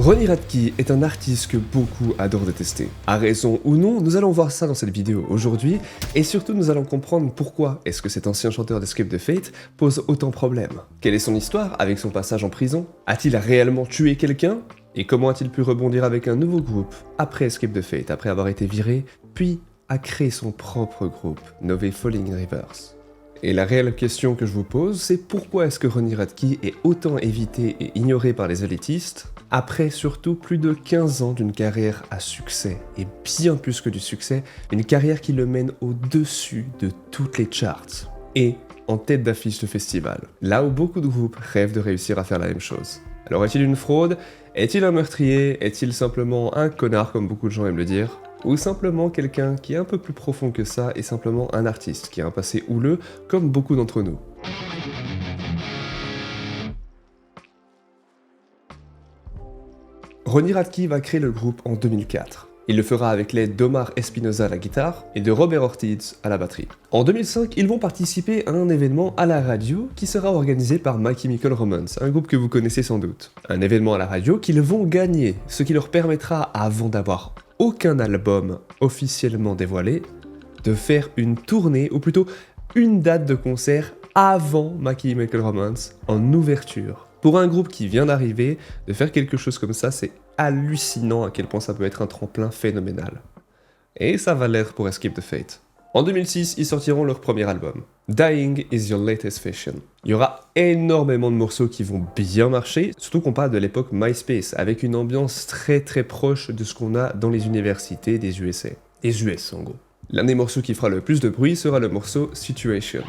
Ronnie Radke est un artiste que beaucoup adorent détester. À raison ou non, nous allons voir ça dans cette vidéo aujourd'hui, et surtout nous allons comprendre pourquoi est-ce que cet ancien chanteur d'Escape the Fate pose autant de problèmes. Quelle est son histoire avec son passage en prison? A-t-il réellement tué quelqu'un? Et comment a-t-il pu rebondir avec un nouveau groupe après Escape the Fate, après avoir été viré, puis a créé son propre groupe, nommé Falling Rivers? Et la réelle question que je vous pose, c'est pourquoi est-ce que Ronnie Radke est autant évité et ignoré par les élitistes, après surtout plus de 15 ans d'une carrière à succès, et bien plus que du succès, une carrière qui le mène au-dessus de toutes les charts, et en tête d'affiche de festival, là où beaucoup de groupes rêvent de réussir à faire la même chose. Alors est-il une fraude? Est-il un meurtrier? Est-il simplement un connard comme beaucoup de gens aiment le dire? Ou simplement quelqu'un qui est un peu plus profond que ça et simplement un artiste qui a un passé houleux comme beaucoup d'entre nous. Ronnie Radke va créer le groupe en 2004. Il le fera avec l'aide d'Omar Espinosa à la guitare et de Robert Ortiz à la batterie. En 2005, ils vont participer à un événement à la radio qui sera organisé par My Chemical Romance, un groupe que vous connaissez sans doute. Un événement à la radio qu'ils vont gagner, ce qui leur permettra, avant d'avoir aucun album officiellement dévoilé, de faire une tournée, ou plutôt une date de concert avant My Chemical Romance, en ouverture. Pour un groupe qui vient d'arriver, de faire quelque chose comme ça, c'est hallucinant à quel point ça peut être un tremplin phénoménal. Et ça va l'être pour Escape the Fate. En 2006, ils sortiront leur premier album, Dying is Your Latest Fashion. Il y aura énormément de morceaux qui vont bien marcher, surtout qu'on parle de l'époque MySpace, avec une ambiance très proche de ce qu'on a dans les universités des USA. Les US en gros. L'un des morceaux qui fera le plus de bruit sera le morceau Situation.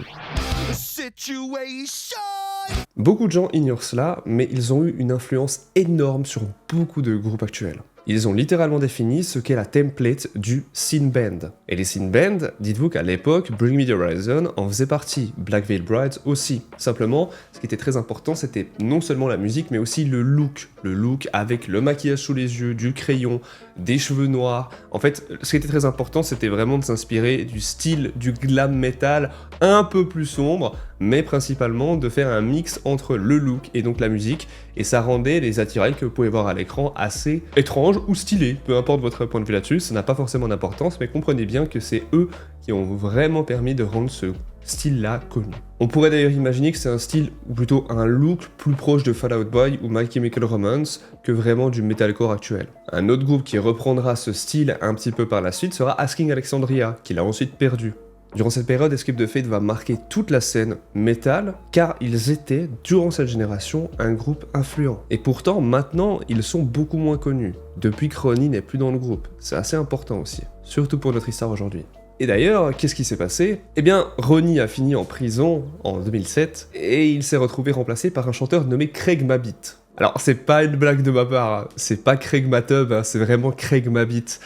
Beaucoup de gens ignorent cela, mais ils ont eu une influence énorme sur beaucoup de groupes actuels. Ils ont littéralement défini ce qu'est la template du scene band. Et les scene bands, dites-vous qu'à l'époque, Bring Me the Horizon en faisait partie, Black Veil Brides aussi. Simplement, ce qui était très important, c'était non seulement la musique, mais aussi le look. Le look avec le maquillage sous les yeux, du crayon, des cheveux noirs. En fait, ce qui était très important, c'était vraiment de s'inspirer du style du glam metal un peu plus sombre, mais principalement de faire un mix entre le look et donc la musique, et ça rendait les attirails que vous pouvez voir à l'écran assez étranges ou stylés, peu importe votre point de vue là-dessus, ça n'a pas forcément d'importance, mais comprenez bien que c'est eux qui ont vraiment permis de rendre ce style-là connu. On pourrait d'ailleurs imaginer que c'est un style, ou plutôt un look plus proche de Fall Out Boy ou My Chemical Romance que vraiment du metalcore actuel. Un autre groupe qui reprendra ce style un petit peu par la suite sera Asking Alexandria, qu'il a ensuite perdu. Durant cette période, Escape the Fate va marquer toute la scène metal, car ils étaient, durant cette génération, un groupe influent. Et pourtant, maintenant, ils sont beaucoup moins connus, depuis que Ronnie n'est plus dans le groupe. C'est assez important aussi, surtout pour notre histoire aujourd'hui. Et d'ailleurs, qu'est-ce qui s'est passé? Eh bien, Ronnie a fini en prison en 2007, et il s'est retrouvé remplacé par un chanteur nommé Craig Mabbitt. Alors, c'est pas une blague de ma part, hein. C'est pas Craig Matub, hein. C'est vraiment Craig Mabbitt.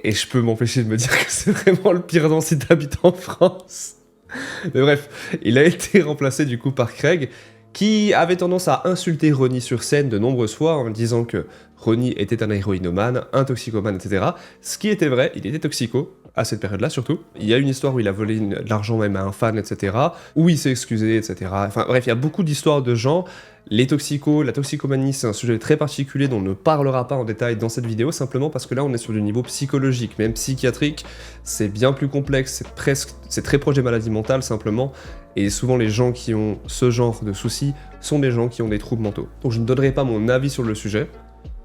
Et je peux m'empêcher de me dire que c'est vraiment le pire nom si t'habites en France. Mais bref, il a été remplacé du coup par Craig, qui avait tendance à insulter Ronnie sur scène de nombreuses fois en disant que Ronnie était un héroïnomane, un toxicomane, etc. Ce qui était vrai, il était toxico, à cette période-là surtout. Il y a une histoire où il a volé de l'argent même à un fan, etc. Où il s'est excusé, etc. Enfin bref, il y a beaucoup d'histoires de gens. Les toxicos, la toxicomanie, c'est un sujet très particulier dont on ne parlera pas en détail dans cette vidéo, simplement parce que là on est sur du niveau psychologique, même psychiatrique, c'est bien plus complexe, c'est très proche des maladies mentales simplement, et souvent les gens qui ont ce genre de soucis sont des gens qui ont des troubles mentaux. Donc je ne donnerai pas mon avis sur le sujet,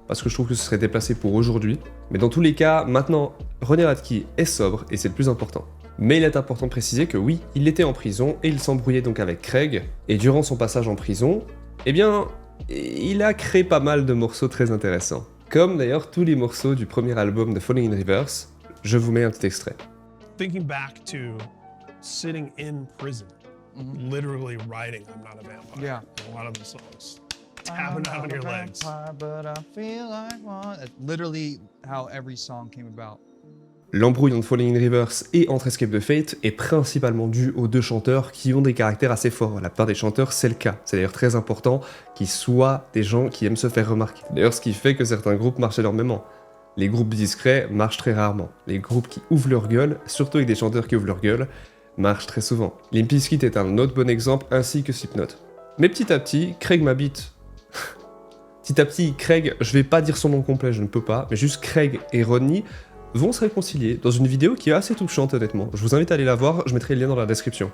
parce que je trouve que ce serait déplacé pour aujourd'hui, mais dans tous les cas, maintenant, Ronnie Radke est sobre, et c'est le plus important. Mais il est important de préciser que oui, il était en prison, et il s'embrouillait donc avec Craig, et durant son passage en prison, eh bien, il a créé pas mal de morceaux très intéressants. Comme d'ailleurs tous les morceaux du premier album de Falling Rivers, je vous mets un petit extrait. Thinking back to sitting in prison, literally writing I'm Not a Vampire. Yeah. A lot of the songs. Tapping out on your legs. But I feel like one. That's literally how every song came about. L'embrouille entre Falling Rivers et entre Escape the Fate est principalement due aux deux chanteurs qui ont des caractères assez forts. La plupart des chanteurs, c'est le cas. C'est d'ailleurs très important qu'ils soient des gens qui aiment se faire remarquer. D'ailleurs, ce qui fait que certains groupes marchent énormément. Les groupes discrets marchent très rarement. Les groupes qui ouvrent leur gueule, surtout avec des chanteurs qui ouvrent leur gueule, marchent très souvent. Limp Bizkit est un autre bon exemple, ainsi que Slipknot. Mais petit à petit, Craig Mabbitt Petit à petit, Craig, je vais pas dire son nom complet, je ne peux pas, mais juste Craig et Rodney vont se réconcilier dans une vidéo qui est assez touchante honnêtement. Je vous invite à aller la voir, je mettrai le lien dans la description.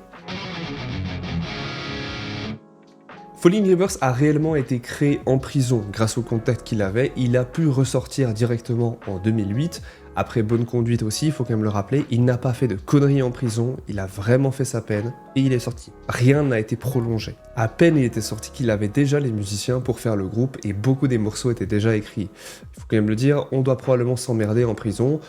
Falling Rivers a réellement été créé en prison grâce au contact qu'il avait, il a pu ressortir directement en 2008, après bonne conduite aussi, il faut quand même le rappeler, il n'a pas fait de conneries en prison, il a vraiment fait sa peine, et il est sorti. Rien n'a été prolongé. À peine il était sorti qu'il avait déjà les musiciens pour faire le groupe, et beaucoup des morceaux étaient déjà écrits. Il faut quand même le dire, on doit probablement s'emmerder en prison,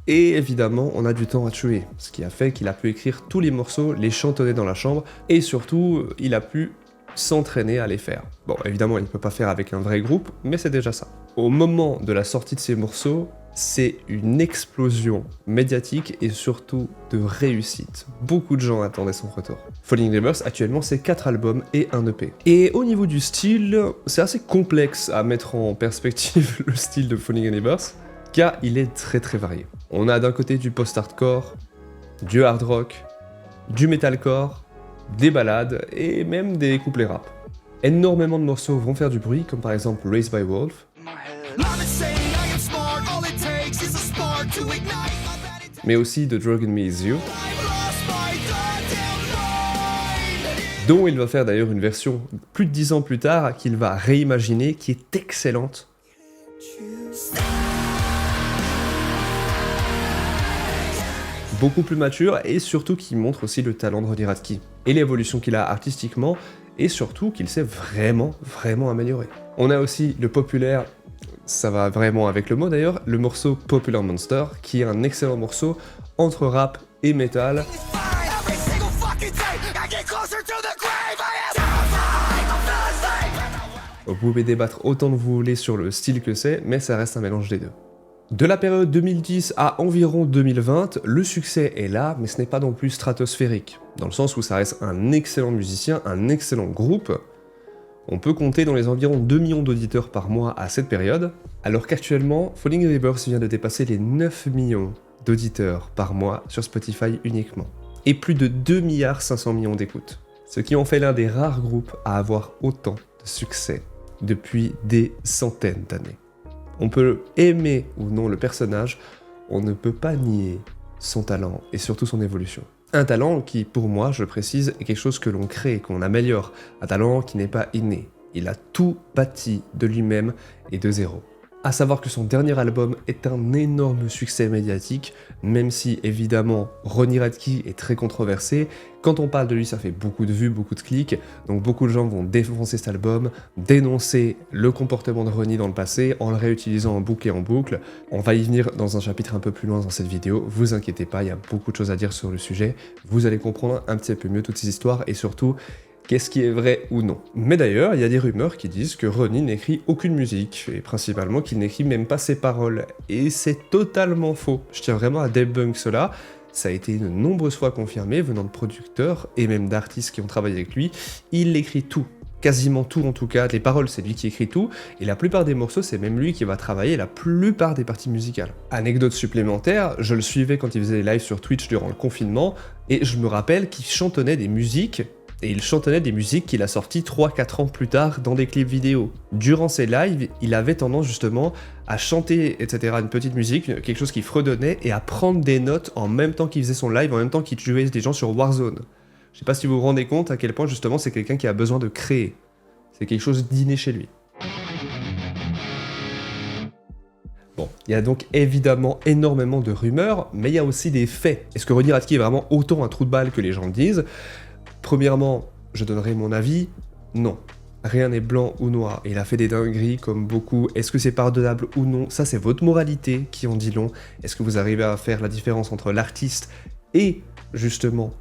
et évidemment, on a du temps à tuer, ce qui a fait qu'il a pu écrire tous les morceaux, les chantonner dans la chambre, et surtout, il a pu s'entraîner à les faire. Bon, évidemment, il ne peut pas faire avec un vrai groupe, mais c'est déjà ça. Au moment de la sortie de ces morceaux, c'est une explosion médiatique et surtout de réussite. Beaucoup de gens attendaient son retour. Falling Rivers, actuellement, c'est 4 albums et un EP. Et au niveau du style, c'est assez complexe à mettre en perspective le style de Falling Rivers, car il est très très varié. On a d'un côté du post-hardcore, du hard rock, du metalcore, des ballades et même des couplets rap. Énormément de morceaux vont faire du bruit, comme par exemple Raised by Wolf, mais aussi The Drug in Me Is You, dont il va faire d'ailleurs une version plus de 10 ans plus tard qu'il va réimaginer, qui est excellente. Beaucoup plus mature et surtout qui montre aussi le talent de Ronnie Radke et l'évolution qu'il a artistiquement et surtout qu'il s'est vraiment amélioré. On a aussi le populaire, ça va vraiment avec le mot d'ailleurs, le morceau Popular Monster qui est un excellent morceau entre rap et metal. Vous pouvez débattre autant que vous voulez sur le style que c'est, mais ça reste un mélange des deux. De la période 2010 à environ 2020, le succès est là, mais ce n'est pas non plus stratosphérique, dans le sens où ça reste un excellent musicien, un excellent groupe. On peut compter dans les environs 2 millions d'auditeurs par mois à cette période, alors qu'actuellement, Falling Rivers vient de dépasser les 9 millions d'auditeurs par mois sur Spotify uniquement, et plus de 2,5 milliards d'écoutes, ce qui en fait l'un des rares groupes à avoir autant de succès depuis des centaines d'années. On peut aimer ou non le personnage, on ne peut pas nier son talent et surtout son évolution. Un talent qui, pour moi, je le précise, est quelque chose que l'on crée, qu'on améliore. Un talent qui n'est pas inné. Il a tout bâti de lui-même et de zéro. À savoir que son dernier album est un énorme succès médiatique, même si évidemment Ronnie Radke est très controversé. Quand on parle de lui, ça fait beaucoup de vues, beaucoup de clics, donc beaucoup de gens vont défoncer cet album, dénoncer le comportement de Ronnie dans le passé en le réutilisant en boucle et en boucle. On va y venir dans un chapitre un peu plus loin dans cette vidéo, vous inquiétez pas, il y a beaucoup de choses à dire sur le sujet, vous allez comprendre un petit peu mieux toutes ces histoires et surtout qu'est-ce qui est vrai ou non. Mais d'ailleurs, il y a des rumeurs qui disent que Ronnie n'écrit aucune musique, et principalement qu'il n'écrit même pas ses paroles. Et c'est totalement faux. Je tiens vraiment à debunk cela. Ça a été de nombreuses fois confirmé, venant de producteurs et même d'artistes qui ont travaillé avec lui. Il écrit tout. Quasiment tout en tout cas. Les paroles, c'est lui qui écrit tout. Et la plupart des morceaux, c'est même lui qui va travailler la plupart des parties musicales. Anecdote supplémentaire, je le suivais quand il faisait des lives sur Twitch durant le confinement, et je me rappelle qu'il chantonnait des musiques. Et il chantonnait des musiques qu'il a sorties 3-4 ans plus tard dans des clips vidéo. Durant ses lives, il avait tendance justement à chanter, etc., une petite musique, quelque chose qui fredonnait, et à prendre des notes en même temps qu'il faisait son live, en même temps qu'il tuait des gens sur Warzone. Je sais pas si vous vous rendez compte à quel point justement c'est quelqu'un qui a besoin de créer. C'est quelque chose d'inné chez lui. Bon, il y a donc évidemment énormément de rumeurs, mais il y a aussi des faits. Est-ce que Ronnie Radke est vraiment autant un trou de balle que les gens le disent ? Premièrement, je donnerai mon avis, non. Rien n'est blanc ou noir, il a fait des dingueries comme beaucoup. Est-ce que c'est pardonnable ou non? Ça, c'est votre moralité qui en dit long. Est-ce que vous arrivez à faire la différence entre l'artiste et, justement,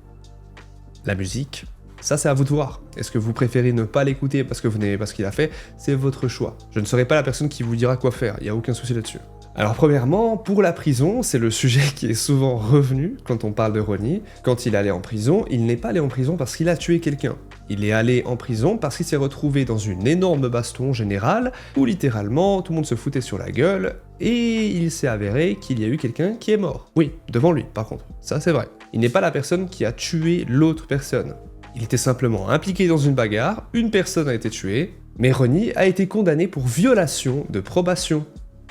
la musique? Ça, c'est à vous de voir. Est-ce que vous préférez ne pas l'écouter parce que vous n'aimez pas ce qu'il a fait? C'est votre choix. Je ne serai pas la personne qui vous dira quoi faire, il n'y a aucun souci là-dessus. Alors premièrement, pour la prison, c'est le sujet qui est souvent revenu quand on parle de Ronnie. Quand il allait en prison, il n'est pas allé en prison parce qu'il a tué quelqu'un. Il est allé en prison parce qu'il s'est retrouvé dans une énorme baston générale où littéralement tout le monde se foutait sur la gueule et il s'est avéré qu'il y a eu quelqu'un qui est mort. Oui, devant lui par contre, ça c'est vrai. Il n'est pas la personne qui a tué l'autre personne. Il était simplement impliqué dans une bagarre, une personne a été tuée, Mais Ronnie a été condamné pour violation de probation,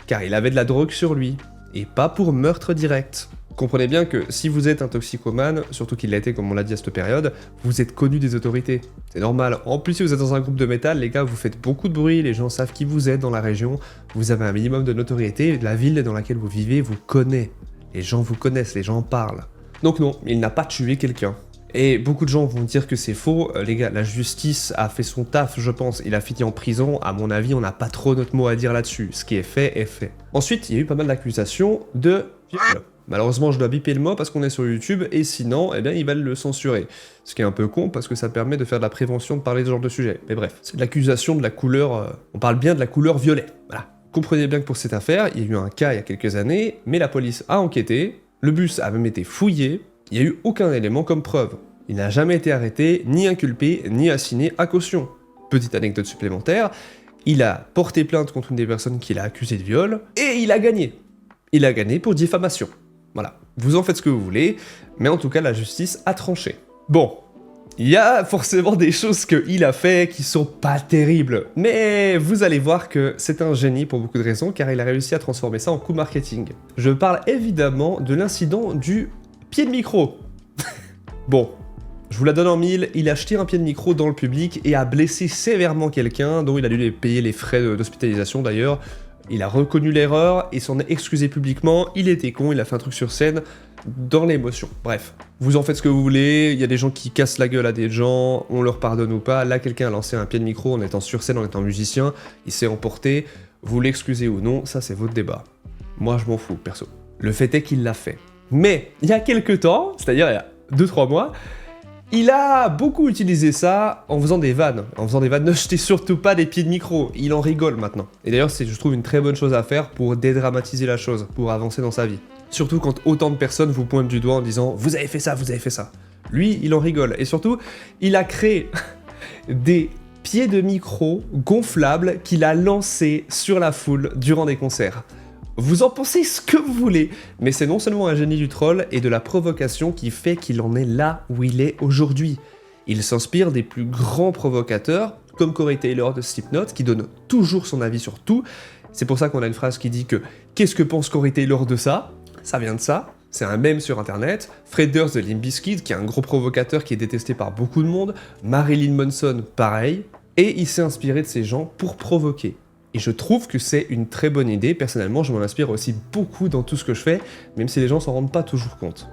car il avait de la drogue sur lui, et pas pour meurtre direct. Comprenez bien que si vous êtes un toxicomane, surtout qu'il l'a été comme on l'a dit à cette période, vous êtes connu des autorités. C'est normal. En plus, si vous êtes dans un groupe de métal, les gars, vous faites beaucoup de bruit, les gens savent qui vous êtes dans la région, vous avez un minimum de notoriété, la ville dans laquelle vous vivez vous connaît. Les gens vous connaissent, les gens en parlent. Donc non, il n'a pas tué quelqu'un. Et beaucoup de gens vont dire que c'est faux. Les gars, la justice a fait son taf, je pense. Il a fini en prison. À mon avis, on n'a pas trop notre mot à dire là-dessus. Ce qui est fait, est fait. Ensuite, il y a eu pas mal d'accusations de viol. Malheureusement, je dois biper le mot parce qu'on est sur YouTube, et sinon, eh bien, ils veulent le censurer. Ce qui est un peu con, parce que ça permet de faire de la prévention, de parler de ce genre de sujet. Mais bref, c'est de l'accusation de la couleur... on parle bien de la couleur violet. Voilà. Comprenez bien que pour cette affaire, il y a eu un cas il y a quelques années, mais la police a enquêté, le bus a même été fouillé, il n'y a eu aucun élément comme preuve. Il n'a jamais été arrêté, ni inculpé, ni assigné à caution. Petite anecdote supplémentaire, il a porté plainte contre une des personnes qu'il a accusé de viol, et il a gagné. Il a gagné pour diffamation. Voilà, vous en faites ce que vous voulez, mais en tout cas la justice a tranché. Bon, il y a forcément des choses qu'il a fait qui sont pas terribles, mais vous allez voir que c'est un génie pour beaucoup de raisons, car il a réussi à transformer ça en coup marketing. Je parle évidemment de l'incident du pied de micro. Bon, je vous la donne en mille, il a jeté un pied de micro dans le public et a blessé sévèrement quelqu'un, dont il a dû payer les frais d'hospitalisation d'ailleurs. Il a reconnu l'erreur et s'en est excusé publiquement, il était con, il a fait un truc sur scène, dans l'émotion. Bref, vous en faites ce que vous voulez, il y a des gens qui cassent la gueule à des gens, on leur pardonne ou pas, là quelqu'un a lancé un pied de micro en étant sur scène, en étant musicien, il s'est emporté, vous l'excusez ou non, ça c'est votre débat. Moi je m'en fous, perso. Le fait est qu'il l'a fait. Mais, il y a quelques temps, c'est-à-dire il y a 2-3 mois, il a beaucoup utilisé ça en faisant des vannes. Ne jetez surtout pas des pieds de micro. Il en rigole maintenant. Et d'ailleurs, c'est, je trouve, une très bonne chose à faire pour dédramatiser la chose, pour avancer dans sa vie. Surtout quand autant de personnes vous pointent du doigt en disant « Vous avez fait ça, vous avez fait ça ». Lui, il en rigole. Et surtout, il a créé des pieds de micro gonflables qu'il a lancés sur la foule durant des concerts. Vous en pensez ce que vous voulez, mais c'est non seulement un génie du troll et de la provocation qui fait qu'il en est là où il est aujourd'hui. Il s'inspire des plus grands provocateurs, comme Corey Taylor de Slipknot, qui donne toujours son avis sur tout. C'est pour ça qu'on a une phrase qui dit que « Qu'est-ce que pense Corey Taylor de ça ?» Ça vient de ça, c'est un mème sur internet. Fred Durst de Limp Bizkit, qui est un gros provocateur qui est détesté par beaucoup de monde. Marilyn Manson, pareil. Et il s'est inspiré de ces gens pour provoquer. Et je trouve que c'est une très bonne idée, personnellement je m'en inspire aussi beaucoup dans tout ce que je fais, même si les gens s'en rendent pas toujours compte.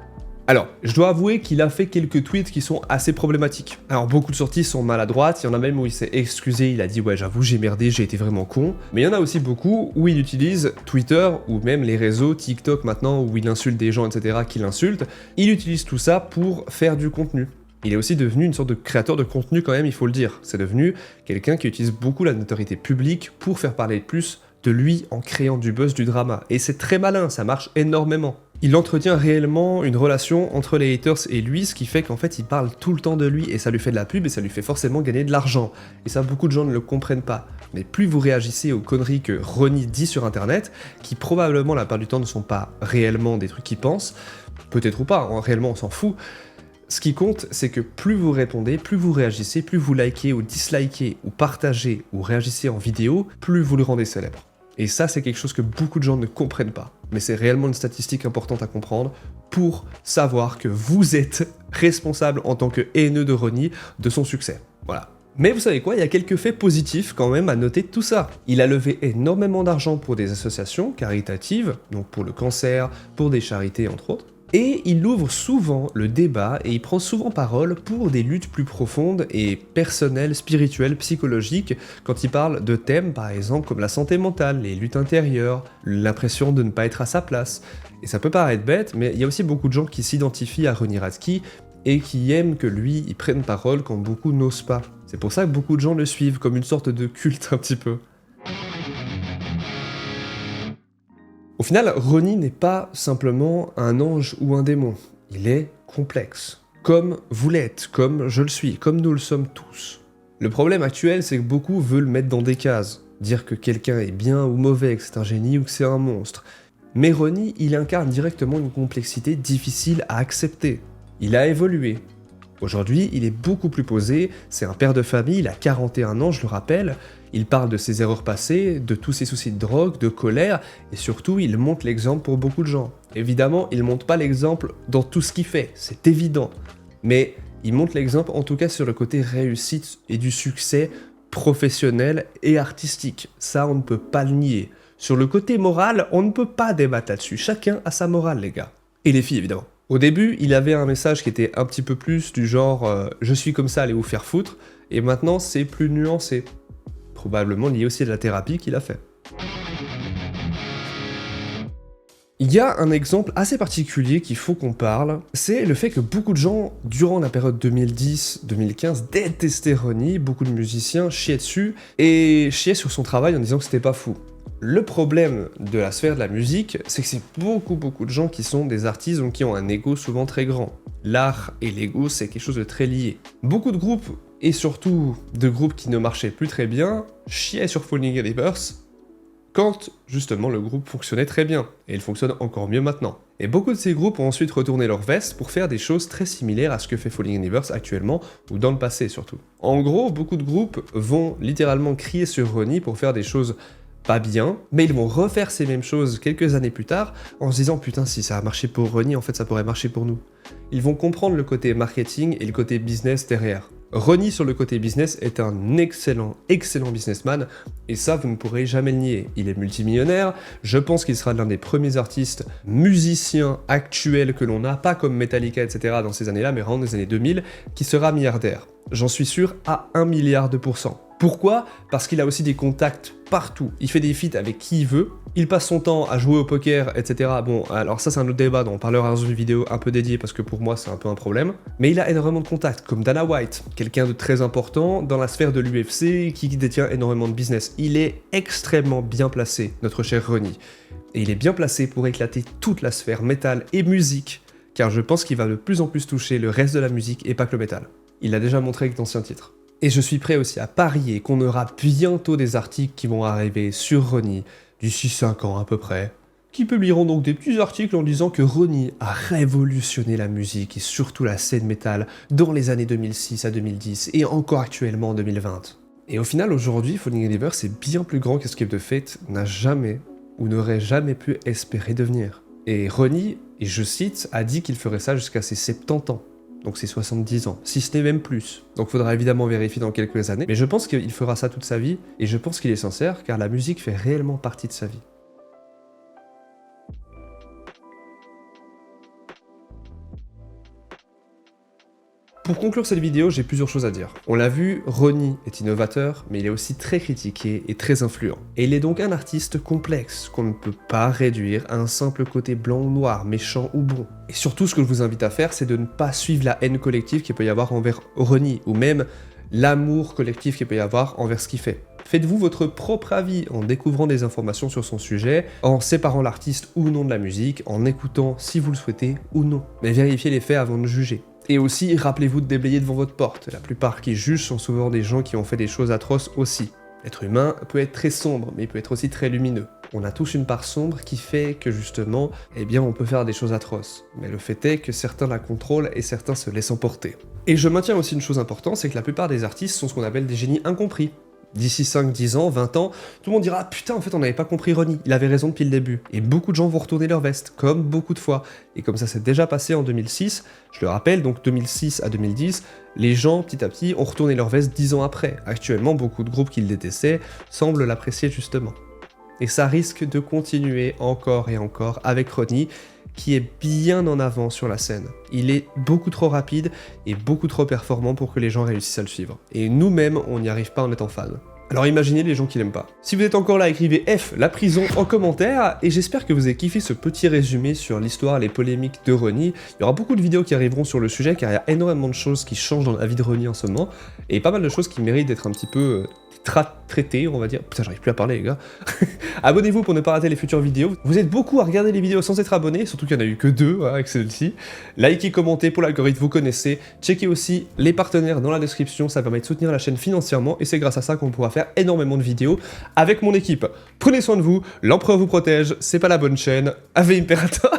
Alors, je dois avouer qu'il a fait quelques tweets qui sont assez problématiques. Alors beaucoup de sorties sont maladroites, il y en a même où il s'est excusé, il a dit « Ouais j'avoue j'ai merdé, j'ai été vraiment con », mais il y en a aussi beaucoup où il utilise Twitter, ou même les réseaux, TikTok maintenant, où il insulte des gens etc. qui l'insultent, il utilise tout ça pour faire du contenu. Il est aussi devenu une sorte de créateur de contenu quand même, il faut le dire. C'est devenu quelqu'un qui utilise beaucoup la notoriété publique pour faire parler plus de lui en créant du buzz, du drama. Et c'est très malin, ça marche énormément. Il entretient réellement une relation entre les haters et lui, ce qui fait qu'en fait il parle tout le temps de lui et ça lui fait de la pub et ça lui fait forcément gagner de l'argent. Et ça beaucoup de gens ne le comprennent pas. Mais plus vous réagissez aux conneries que Ronnie dit sur internet, qui probablement la plupart du temps ne sont pas réellement des trucs qu'il pense, peut-être ou pas, réellement on s'en fout. Ce qui compte, c'est que plus vous répondez, plus vous réagissez, plus vous likez ou dislikez ou partagez ou réagissez en vidéo, plus vous le rendez célèbre. Et ça, c'est quelque chose que beaucoup de gens ne comprennent pas. Mais c'est réellement une statistique importante à comprendre pour savoir que vous êtes responsable en tant que haineux de Ronnie de son succès. Voilà. Mais vous savez quoi, il y a quelques faits positifs quand même à noter de tout ça. Il a levé énormément d'argent pour des associations caritatives, donc pour le cancer, pour des charités entre autres. Et il ouvre souvent le débat et il prend souvent parole pour des luttes plus profondes et personnelles, spirituelles, psychologiques, quand il parle de thèmes par exemple comme la santé mentale, les luttes intérieures, l'impression de ne pas être à sa place. Et ça peut paraître bête, mais il y a aussi beaucoup de gens qui s'identifient à Ronnie Radke et qui aiment que lui, il prenne parole quand beaucoup n'osent pas. C'est pour ça que beaucoup de gens le suivent, comme une sorte de culte un petit peu. Au final, Ronnie n'est pas simplement un ange ou un démon, il est complexe. Comme vous l'êtes, comme je le suis, comme nous le sommes tous. Le problème actuel, c'est que beaucoup veulent le mettre dans des cases, dire que quelqu'un est bien ou mauvais, que c'est un génie ou que c'est un monstre. Mais Ronnie, il incarne directement une complexité difficile à accepter. Il a évolué. Aujourd'hui, il est beaucoup plus posé, c'est un père de famille, il a 41 ans, je le rappelle, il parle de ses erreurs passées, de tous ses soucis de drogue, de colère, et surtout, il montre l'exemple pour beaucoup de gens. Évidemment, il montre pas l'exemple dans tout ce qu'il fait, c'est évident, mais il montre l'exemple en tout cas sur le côté réussite et du succès professionnel et artistique. Ça, on ne peut pas le nier. Sur le côté moral, on ne peut pas débattre là-dessus, chacun a sa morale, les gars. Et les filles, évidemment. Au début, il avait un message qui était un petit peu plus du genre je suis comme ça, allez vous faire foutre », et maintenant c'est plus nuancé. Probablement lié aussi à la thérapie qu'il a fait. Il y a un exemple assez particulier qu'il faut qu'on parle, c'est le fait que beaucoup de gens, durant la période 2010-2015, détestaient Ronnie, beaucoup de musiciens chiaient dessus, et chiaient sur son travail en disant que c'était pas fou. Le problème de la sphère de la musique, c'est que c'est beaucoup de gens qui sont des artistes, donc qui ont un ego souvent très grand. L'art et l'ego, c'est quelque chose de très lié. Beaucoup de groupes, et surtout de groupes qui ne marchaient plus très bien, chiaient sur Falling in Reverse, quand justement le groupe fonctionnait très bien, et il fonctionne encore mieux maintenant. Et beaucoup de ces groupes ont ensuite retourné leur veste pour faire des choses très similaires à ce que fait Falling in Reverse actuellement, ou dans le passé surtout. En gros, beaucoup de groupes vont littéralement crier sur Ronnie pour faire des choses pas bien, mais ils vont refaire ces mêmes choses quelques années plus tard en se disant putain si ça a marché pour Ronnie, en fait ça pourrait marcher pour nous. Ils vont comprendre le côté marketing et le côté business derrière. Ronnie sur le côté business est un excellent businessman et ça vous ne pourrez jamais le nier. Il est multimillionnaire, je pense qu'il sera l'un des premiers artistes musiciens actuels que l'on a, pas comme Metallica etc. dans ces années-là, mais vraiment des années 2000, qui sera milliardaire. J'en suis sûr à 1 milliard de %. Pourquoi ? Parce qu'il a aussi des contacts partout. Il fait des feats avec qui il veut. Il passe son temps à jouer au poker, etc. Bon, alors ça c'est un autre débat dont on parlera dans une vidéo un peu dédiée parce que pour moi c'est un peu un problème. Mais il a énormément de contacts, comme Dana White, quelqu'un de très important dans la sphère de l'UFC qui détient énormément de business. Il est extrêmement bien placé, notre cher Ronnie. Et il est bien placé pour éclater toute la sphère métal et musique, car je pense qu'il va de plus en plus toucher le reste de la musique et pas que le métal. Il l'a déjà montré avec d'anciens titres. Et je suis prêt aussi à parier qu'on aura bientôt des articles qui vont arriver sur Ronnie, d'ici 5 ans à peu près, qui publieront donc des petits articles en disant que Ronnie a révolutionné la musique et surtout la scène métal dans les années 2006 à 2010 et encore actuellement en 2020. Et au final, aujourd'hui, Falling in Reverse est bien plus grand que ce qu'Ape the Fate n'a jamais ou n'aurait jamais pu espérer devenir. Et Ronnie, et je cite, a dit qu'il ferait ça jusqu'à ses 70 ans. Donc c'est 70 ans, si ce n'est même plus. Donc faudra évidemment vérifier dans quelques années, mais je pense qu'il fera ça toute sa vie, et je pense qu'il est sincère, car la musique fait réellement partie de sa vie. Pour conclure cette vidéo, j'ai plusieurs choses à dire. On l'a vu, Ronnie est innovateur, mais il est aussi très critiqué et très influent. Et il est donc un artiste complexe, qu'on ne peut pas réduire à un simple côté blanc ou noir, méchant ou bon. Et surtout, ce que je vous invite à faire, c'est de ne pas suivre la haine collective qu'il peut y avoir envers Ronnie, ou même l'amour collectif qu'il peut y avoir envers ce qu'il fait. Faites-vous votre propre avis en découvrant des informations sur son sujet, en séparant l'artiste ou non de la musique, en écoutant si vous le souhaitez ou non. Mais vérifiez les faits avant de juger. Et aussi, rappelez-vous de déblayer devant votre porte. La plupart qui jugent sont souvent des gens qui ont fait des choses atroces aussi. L'être humain peut être très sombre, mais il peut être aussi très lumineux. On a tous une part sombre qui fait que justement, eh bien on peut faire des choses atroces. Mais le fait est que certains la contrôlent et certains se laissent emporter. Et je maintiens aussi une chose importante, c'est que la plupart des artistes sont ce qu'on appelle des génies incompris. D'ici 5, 10 ans, 20 ans, tout le monde dira « Putain, en fait, on n'avait pas compris Ronnie, il avait raison depuis le début. » Et beaucoup de gens vont retourner leur veste, comme beaucoup de fois. Et comme ça s'est déjà passé en 2006, je le rappelle, donc 2006 à 2010, les gens, petit à petit, ont retourné leur veste 10 ans après. Actuellement, beaucoup de groupes qui le détestaient semblent l'apprécier justement. Et ça risque de continuer encore et encore avec Ronnie, qui est bien en avant sur la scène. Il est beaucoup trop rapide et beaucoup trop performant pour que les gens réussissent à le suivre. Et nous-mêmes, on n'y arrive pas en étant fan. Alors imaginez les gens qui l'aiment pas. Si vous êtes encore là, écrivez F, la prison, en commentaire, et j'espère que vous avez kiffé ce petit résumé sur l'histoire, les polémiques de Ronnie. Il y aura beaucoup de vidéos qui arriveront sur le sujet, car il y a énormément de choses qui changent dans la vie de Ronnie en ce moment, et pas mal de choses qui méritent d'être un petit peu traitées, on va dire. Putain, j'arrive plus à parler, les gars. Abonnez-vous pour ne pas rater les futures vidéos. Vous êtes beaucoup à regarder les vidéos sans être abonné, surtout qu'il n'y en a eu que 2 avec celle-ci. Likez, commentez pour l'algorithme, vous connaissez. Checkez aussi les partenaires dans la description, ça permet de soutenir la chaîne financièrement, et c'est grâce à ça qu'on pourra faire énormément de vidéos avec mon équipe. Prenez soin de vous, l'empereur vous protège, c'est pas la bonne chaîne. Ave Imperator.